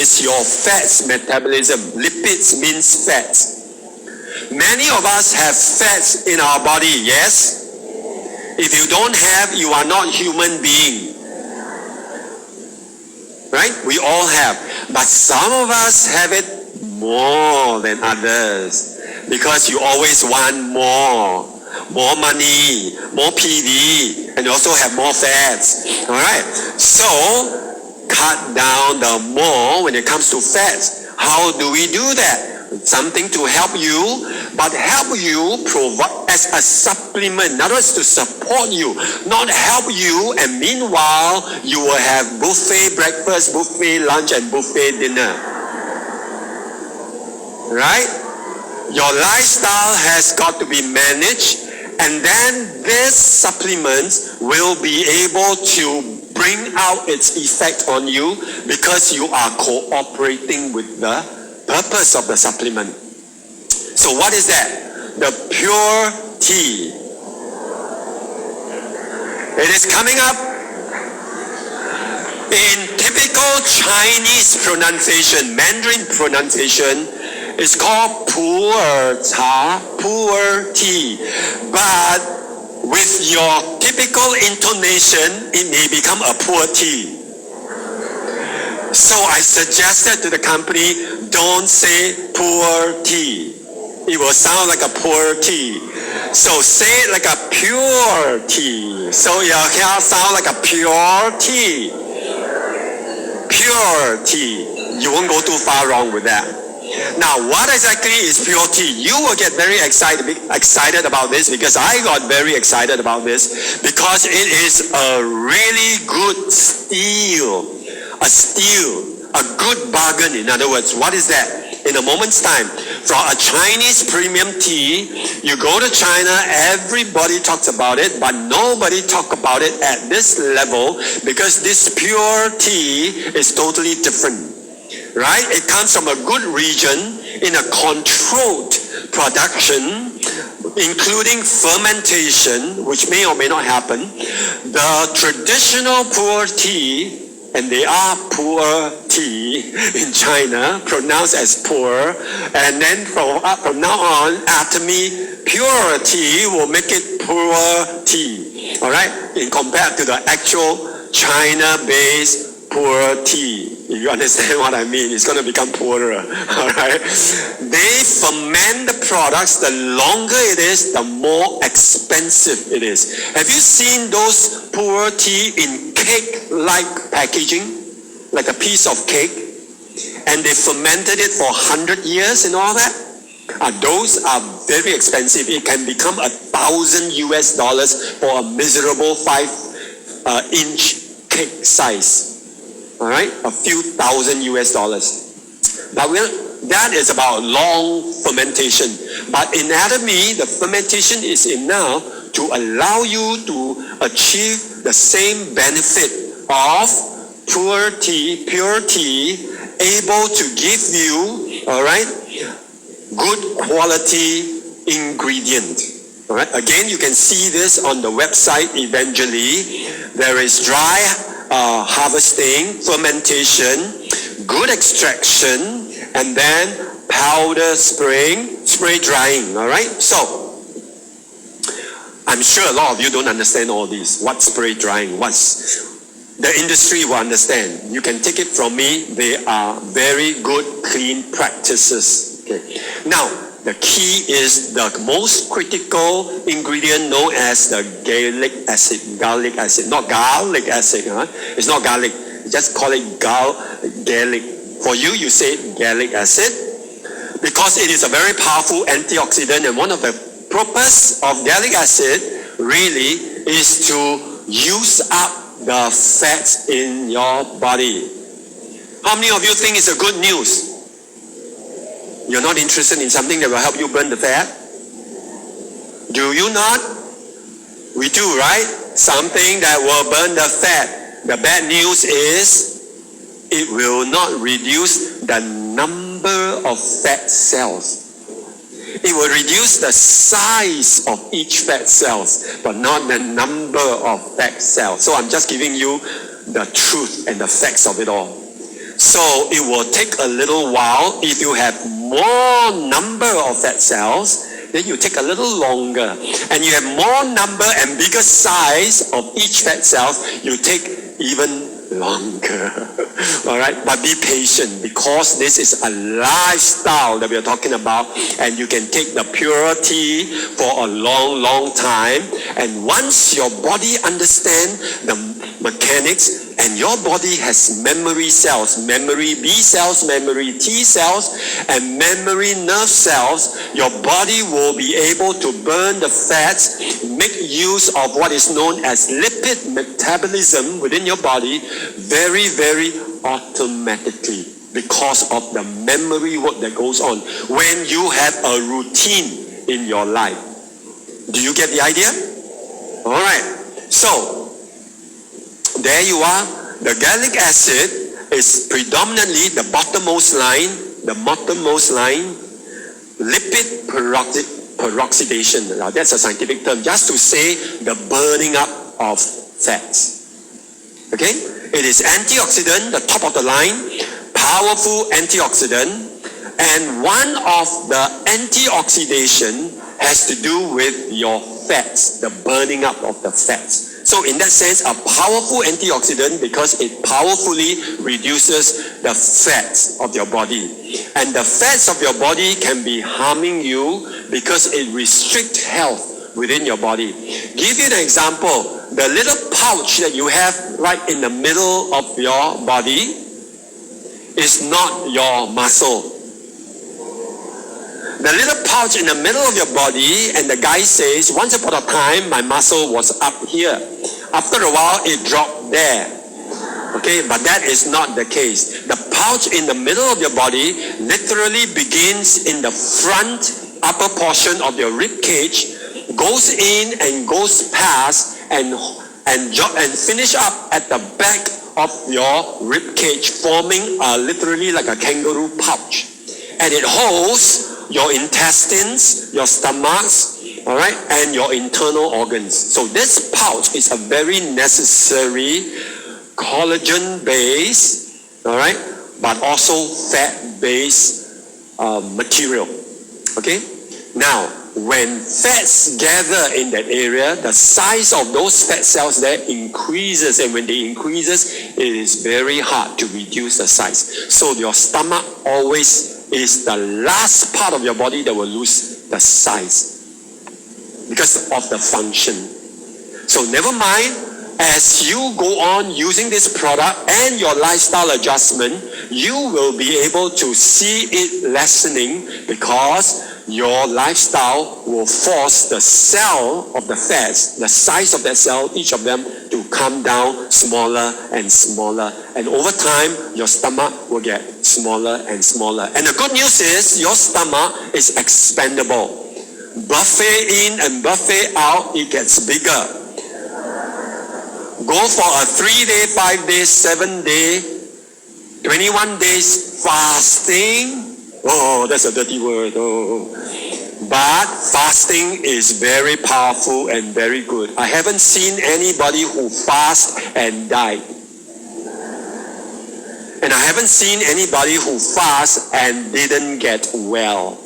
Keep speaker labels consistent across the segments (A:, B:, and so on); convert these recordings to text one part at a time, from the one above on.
A: is your fats metabolism. Lipids means fats. Many of us have fats in our body, yes? If you don't have, you are not human being. Right? We all have. But some of us have it more than others. Because you always want more. More money, more PV, and you also have more fats. Alright? So, cut down the more when it comes to fats. How do we do that? Something to help you, but help you provide as a supplement. In other words, to support you, not help you, and meanwhile, you will have buffet breakfast, buffet lunch, and buffet dinner. Right? Your lifestyle has got to be managed, and then these supplements will be able to bring out its effect on you because you are cooperating with the purpose of the supplement. So what is that? The pure tea. It is coming up in typical Chinese pronunciation, Mandarin pronunciation. It's called pu'er cha, pu'er tea. But with your typical intonation, it may become a poor tea. So I suggested to the company, don't say poor tea. It will sound like a poor tea. So say it like a pure tea. So your hair sound like a pure tea. Pure tea. You won't go too far wrong with that. Now, what exactly is pure tea? You will get very excited about this because I got very excited about this because it is a really good steal. A steal, a good bargain. In other words, what is that? In a moment's time, from a Chinese premium tea, you go to China, everybody talks about it, but nobody talks about it at this level because this pure tea is totally different. Right? It comes from a good region in a controlled production, including fermentation, which may or may not happen. The traditional pure tea, and they are poor tea in China, pronounced as poor, and then from now on, Atomy pure tea will make it poor tea. All right? In compared to the actual China-based poor tea. If you understand what I mean, it's going to become poorer. All right? They ferment the products. The longer it is, the more expensive it is. Have you seen those poor tea in cake-like packaging? Like a piece of cake? And they fermented it for 100 years and all that? Those are very expensive. It can become $1,000 US for a miserable 5-inch cake size. All right, a few thousand US dollars. But that is about long fermentation. But in Atomy, the fermentation is enough to allow you to achieve the same benefit of pure tea, able to give you, all right, good quality ingredient. All right. Again, you can see this on the website eventually. There is dry harvesting, fermentation, good extraction, and then powder spraying, spray drying. All right. So I'm sure a lot of you don't understand all these. What's spray drying? What's the industry will understand. You can take it from me. They are very good, clean practices. Okay. Now, the key is the most critical ingredient known as the garlic acid. Not garlic acid. It's not garlic. Just call it garlic. For you, you say garlic acid because it is a very powerful antioxidant, and one of the purpose of garlic acid really is to use up the fats in your body. How many of you think it's a good news? You're not interested in something that will help you burn the fat? Do you not? We do, right? Something that will burn the fat. The bad news is it will not reduce the number of fat cells. It will reduce the size of each fat cells, but not the number of fat cells. So I'm just giving you the truth and the facts of it all. So it will take a little while. If you have more number of fat cells, then you take a little longer. And you have more number and bigger size of each fat cell, you take even longer. All right, but be patient, because this is a lifestyle that we are talking about, and you can take the purity for a long time. And once your body understands the mechanics, and your body has memory cells, memory B cells, memory T cells, and memory nerve cells, your body will be able to burn the fats, make use of what is known as lipid metabolism within your body very automatically, because of the memory work that goes on when you have a routine in your life. Do you get the idea? All right. So there you are. The gallic acid is predominantly the bottommost line, lipid peroxidation. Now that's a scientific term, just to say the burning up of fats. Okay? It is antioxidant, the top of the line, powerful antioxidant, and one of the antioxidation has to do with your fats, the burning up of the fats. So in that sense, a powerful antioxidant, because it powerfully reduces the fats of your body. And the fats of your body can be harming you because it restricts health within your body. Give you an example. The little pouch that you have right in the middle of your body is not your muscle. The little pouch in the middle of your body, and the guy says, once upon a time, my muscle was up here. After a while, it dropped there. Okay, but that is not the case. The pouch in the middle of your body literally begins in the front upper portion of your rib cage, goes in and goes past and finish up at the back of your rib cage, forming literally like a kangaroo pouch. And it holds your intestines, your stomachs, all right, and your internal organs. So this pouch is a very necessary collagen base, all right, but also fat base material. Okay. Now, when fats gather in that area, the size of those fat cells there increases, and when they increases, it is very hard to reduce the size. So your stomach always is the last part of your body that will lose the size because of the function. So never mind, as you go on using this product and your lifestyle adjustment, you will be able to see it lessening, because your lifestyle will force the cell of the fats, the size of that cell, each of them, to come down smaller and smaller. And over time, your stomach will get smaller and smaller. And the good news is, your stomach is expandable. Buffet in and buffet out, it gets bigger. Go for a 3-day, 5-day, 7-day, 21 days fasting. Oh, that's a dirty word. Oh. But fasting is very powerful and very good. I haven't seen anybody who fasted and died. And I haven't seen anybody who fasted and didn't get well.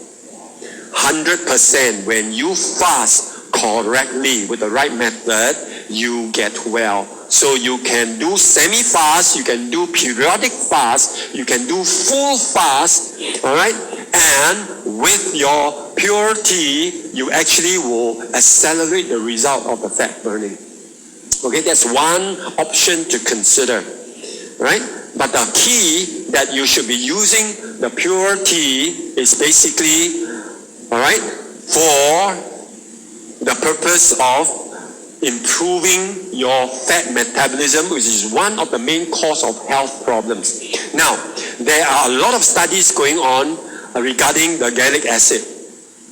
A: 100%, when you fast correctly with the right method, you get well. So you can do semi-fast, you can do periodic fast, you can do full fast, all right? And with your purity, you actually will accelerate the result of the fat burning. Okay, that's one option to consider, right? But the key that you should be using the purity is basically, all right, for the purpose of improving your fat metabolism, which is one of the main cause of health problems. Now, there are a lot of studies going on regarding the gallic acid.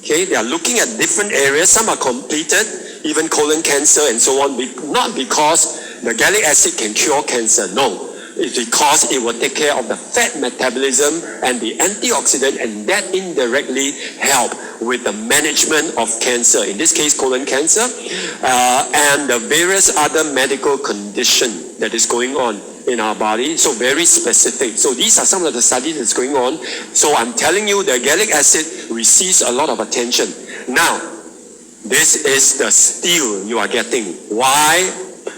A: Okay, they are looking at different areas. Some are completed, even colon cancer and so on. Not because the gallic acid can cure cancer, no. It's because it will take care of the fat metabolism and the antioxidant, and that indirectly help with the management of cancer, in this case colon cancer, and the various other medical condition that is going on. in our body, so very specific. So these are some of the studies that's going on. So I'm telling you the gallic acid receives a lot of attention. Now, this is the steal you are getting. Why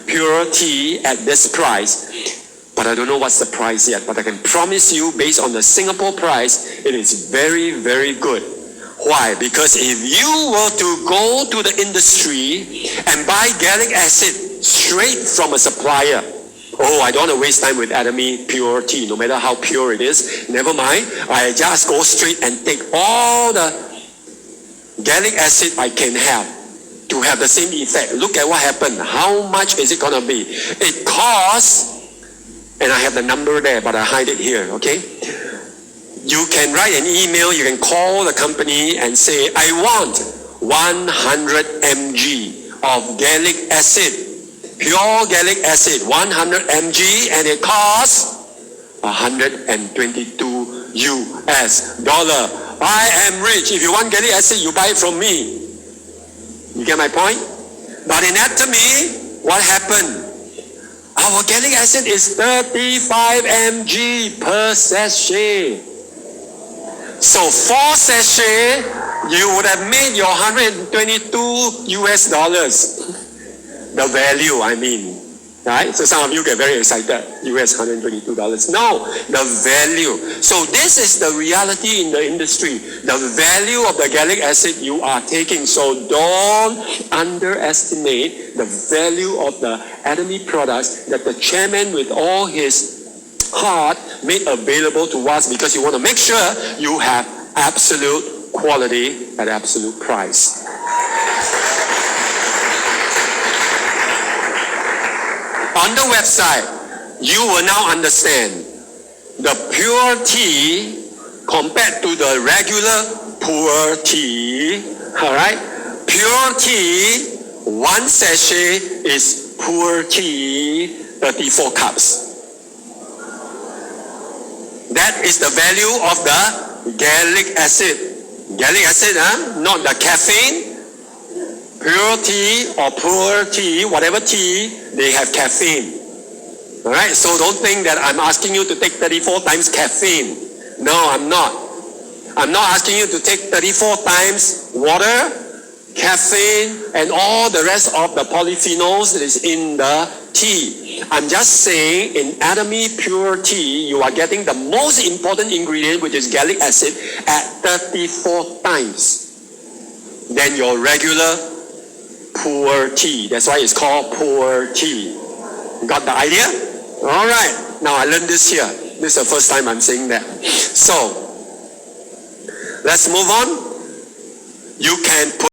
A: pure tea at this price? But I don't know what's the price yet, but I can promise you based on the Singapore price, it is very, very good. Why? Because if you were to go to the industry and buy gallic acid straight from a supplier, oh, I don't want to waste time with Atomy pure tea, no matter how pure it is. Never mind. I just go straight and take all the gallic acid I can have to have the same effect. Look at what happened. How much is it going to be? It costs, and I have the number there, but I hide it here, okay? You can write an email, you can call the company and say, I want 100 mg of gallic acid, pure gallic acid, 100 mg, and it costs 122 US dollar. I am rich. If you want gallic acid, you buy it from me. You get my point? But in Atomy, what happened? Our gallic acid is 35 mg per sachet. So 4 sachet, you would have made your 122 US dollars. The value, I mean. Right? So some of you get very excited. US $122. No, the value. So this is the reality in the industry. The value of the gallic acid you are taking. So don't underestimate the value of the Atomy products that the chairman with all his heart made available to us, because you want to make sure you have absolute quality at absolute price. On the website, you will now understand the pure tea compared to the regular poor tea. Alright? Pure tea, 1 sachet is poor tea, 34 cups. That is the value of the gallic acid. Gallic acid, not the caffeine. Pure tea or poor tea, whatever tea, they have caffeine. Alright, so don't think that I'm asking you to take 34 times caffeine. No, I'm not. I'm not asking you to take 34 times water, caffeine, and all the rest of the polyphenols that is in the tea. I'm just saying in Atomy pure tea, you are getting the most important ingredient, which is gallic acid, at 34 times than your regular poor tea. That's why it's called poor tea. Got the idea? Alright. Now I learned this here. This is the first time I'm saying that. So, let's move on. You can put